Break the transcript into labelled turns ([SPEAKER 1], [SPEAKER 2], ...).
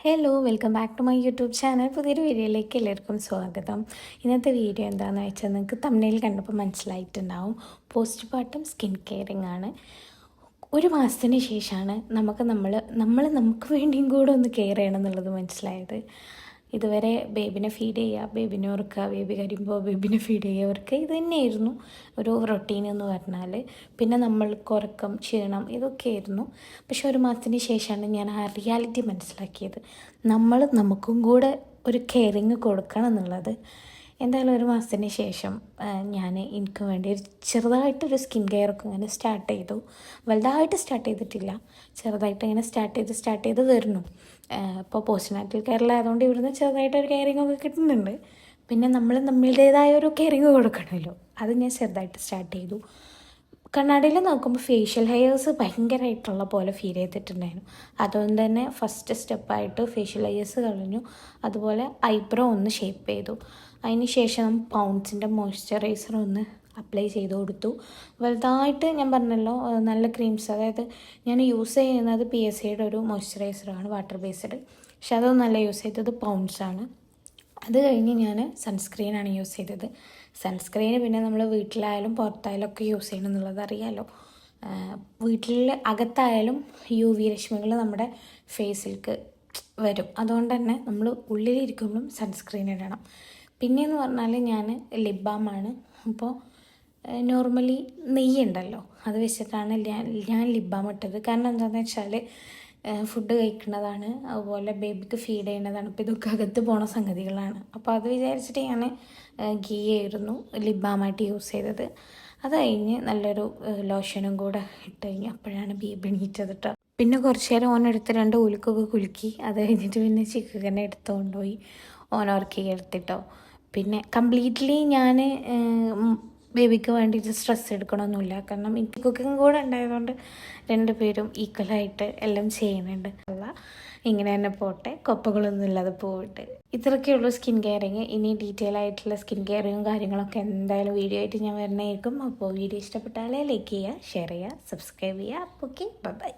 [SPEAKER 1] Hello, welcome back to my YouTube channel. പുതിയൊരു വീഡിയോയിലേക്ക് എല്ലാവർക്കും സ്വാഗതം. ഇന്നത്തെ വീഡിയോ എന്താണെന്ന് വെച്ചാൽ നിങ്ങൾക്ക് തമ്മിൽ കണ്ടപ്പോൾ മനസ്സിലായിട്ടുണ്ടാവും, പോസ്റ്റ് പാർട്ടം സ്കിൻ കെയറിങ് ആണ്. ഒരു മാസത്തിന് ശേഷമാണ് നമുക്ക് വേണ്ടിയും കൂടെ ഒന്ന് കെയർ ചെയ്യണം എന്നുള്ളത് മനസ്സിലായത്. ഇതുവരെ ബേബിനെ ഫീഡ് ചെയ്യുക, ബേബിനെ ഉറക്കുക, ബേബി കരിയുമ്പോൾ ബേബിനെ ഫീഡ് ചെയ്യുക, ഇത് തന്നെയായിരുന്നു ഒരു റൊട്ടീൻ എന്ന് പറഞ്ഞാൽ. പിന്നെ നമ്മൾക്ക് ഉറക്കം, ക്ഷീണം ഇതൊക്കെയായിരുന്നു. പക്ഷെ ഒരു മാസത്തിന് ശേഷമാണ് ഞാൻ ആ റിയാലിറ്റി മനസ്സിലാക്കിയത്. നമുക്കും കൂടെ ഒരു കെയറിങ് കൊടുക്കണം എന്നുള്ളത്. എന്തായാലും ഒരു മാസത്തിന് ശേഷം ഞാൻ എനിക്ക് വേണ്ടി ഒരു ചെറുതായിട്ടൊരു സ്കിൻ കെയറൊക്കെ ഇങ്ങനെ സ്റ്റാർട്ട് ചെയ്തു. വലുതായിട്ട് സ്റ്റാർട്ട് ചെയ്തിട്ടില്ല, ചെറുതായിട്ട് ഇങ്ങനെ സ്റ്റാർട്ട് ചെയ്ത് വരുന്നു. ഇപ്പോൾ പോസ്റ്റ്നാറ്റൽ കെയറിലായതുകൊണ്ട് ഇവിടുന്ന് ചെറുതായിട്ടൊരു കെയറിങ്ങൊക്കെ കിട്ടുന്നുണ്ട്. പിന്നെ നമ്മളുടേതായ ഒരു കെയറിങ് കൊടുക്കണമല്ലോ, അത് ഞാൻ ചെറുതായിട്ട് സ്റ്റാർട്ട് ചെയ്തു. കണ്ണാടിയിൽ നോക്കുമ്പോൾ ഫേഷ്യൽ ഹെയേഴ്സ് ഭയങ്കരമായിട്ടുള്ള പോലെ ഫീൽ ചെയ്തിട്ടുണ്ടായിരുന്നു. അതുകൊണ്ട് തന്നെ ഫസ്റ്റ് സ്റ്റെപ്പായിട്ട് ഫേഷ്യൽ ഹെയേഴ്സ് കളഞ്ഞു. അതുപോലെ ഐബ്രോ ഒന്ന് ഷേപ്പ് ചെയ്തു. അതിന് ശേഷം പൗൺസിൻ്റെ മോയ്സ്ചറൈസർ ഒന്ന് അപ്ലൈ ചെയ്ത് കൊടുത്തു. വലുതായിട്ട് ഞാൻ പറഞ്ഞല്ലോ, നല്ല ക്രീംസ്, അതായത് ഞാൻ യൂസ് ചെയ്യുന്നത് PSAയുടെ ഒരു മോയ്സ്ചറൈസറാണ്, വാട്ടർ ബേസ്ഡ്. പക്ഷെ അതൊന്നല്ല യൂസ് ചെയ്തത്, പൗൺസാണ്. അത് കഴിഞ്ഞ് ഞാൻ സൺസ്ക്രീനാണ് യൂസ് ചെയ്തത്. സൺസ്ക്രീന് പിന്നെ നമ്മൾ വീട്ടിലായാലും പുറത്തായാലും ഒക്കെ യൂസ് ചെയ്യണം എന്നുള്ളത് അറിയാമല്ലോ. വീട്ടിൽ അകത്തായാലും UV രശ്മികൾ നമ്മുടെ ഫേസിലേക്ക് വരും. അതുകൊണ്ട് തന്നെ നമ്മൾ ഉള്ളിലിരിക്കുമ്പോഴും സൺസ്ക്രീൻ ഇടണം. പിന്നെയെന്ന് പറഞ്ഞാൽ ഞാൻ ലിപ് ബാമാണ്. അപ്പോൾ നോർമലി നെയ്യുണ്ടല്ലോ, അത് വെച്ചിട്ടാണ് ഞാൻ ലിപ് ബാം ഇട്ടത്. കാരണം എന്താണെന്ന് വെച്ചാൽ ഫുഡ് കഴിക്കുന്നതാണ്, അതുപോലെ ബേബിക്ക് ഫീഡ് ചെയ്യുന്നതാണ്. അപ്പോൾ ഇതൊക്കെ അകത്ത് പോണ സംഗതികളാണ്. അപ്പോൾ അത് വിചാരിച്ചിട്ട് ഞാൻ ഗീ ആയിരുന്നു ലിപ് ബാമായിട്ട് യൂസ് ചെയ്തത്. അത് കഴിഞ്ഞ് നല്ലൊരു ലോഷനും കൂടെ ഇട്ട് കഴിഞ്ഞ് അപ്പോഴാണ് ബേബി എണീറ്റത് കേട്ടോ. പിന്നെ കുറച്ച് നേരം ഓനെടുത്ത് 2 ഉലുക്കൊക്കെ കുലുക്കി. അത് കഴിഞ്ഞിട്ട് പിന്നെ ചിക്കനെ എടുത്തുകൊണ്ടുപോയി ഓനോർക്കി എടുത്തിട്ടോ. പിന്നെ കംപ്ലീറ്റ്ലി ഞാൻ ബേബിക്ക് വേണ്ടിയിട്ട് സ്ട്രെസ് എടുക്കണമൊന്നുമില്ല. കാരണം എനിക്ക് കുക്കിംഗ് കൂടെ ഉണ്ടായതുകൊണ്ട് 2 പേരും ഈക്വലായിട്ട് എല്ലാം ചെയ്യുന്നുണ്ട്. അല്ല, ഇങ്ങനെ തന്നെ പോട്ടെ, കൊപ്പകളൊന്നും ഇല്ലാതെ പോയിട്ട്. ഇത്രയൊക്കെയുള്ളൂ സ്കിൻ കെയറിങ്. ഇനി ഡീറ്റെയിൽ ആയിട്ടുള്ള സ്കിൻ കെയറിങ്ങും കാര്യങ്ങളൊക്കെ എന്തായാലും വീഡിയോ ആയിട്ട് ഞാൻ വരുന്നതായിരിക്കും. അപ്പോൾ വീഡിയോ ഇഷ്ടപ്പെട്ടാലേ ലൈക്ക് ചെയ്യുക, ഷെയർ ചെയ്യുക, സബ്സ്ക്രൈബ് ചെയ്യുക. Okay, by.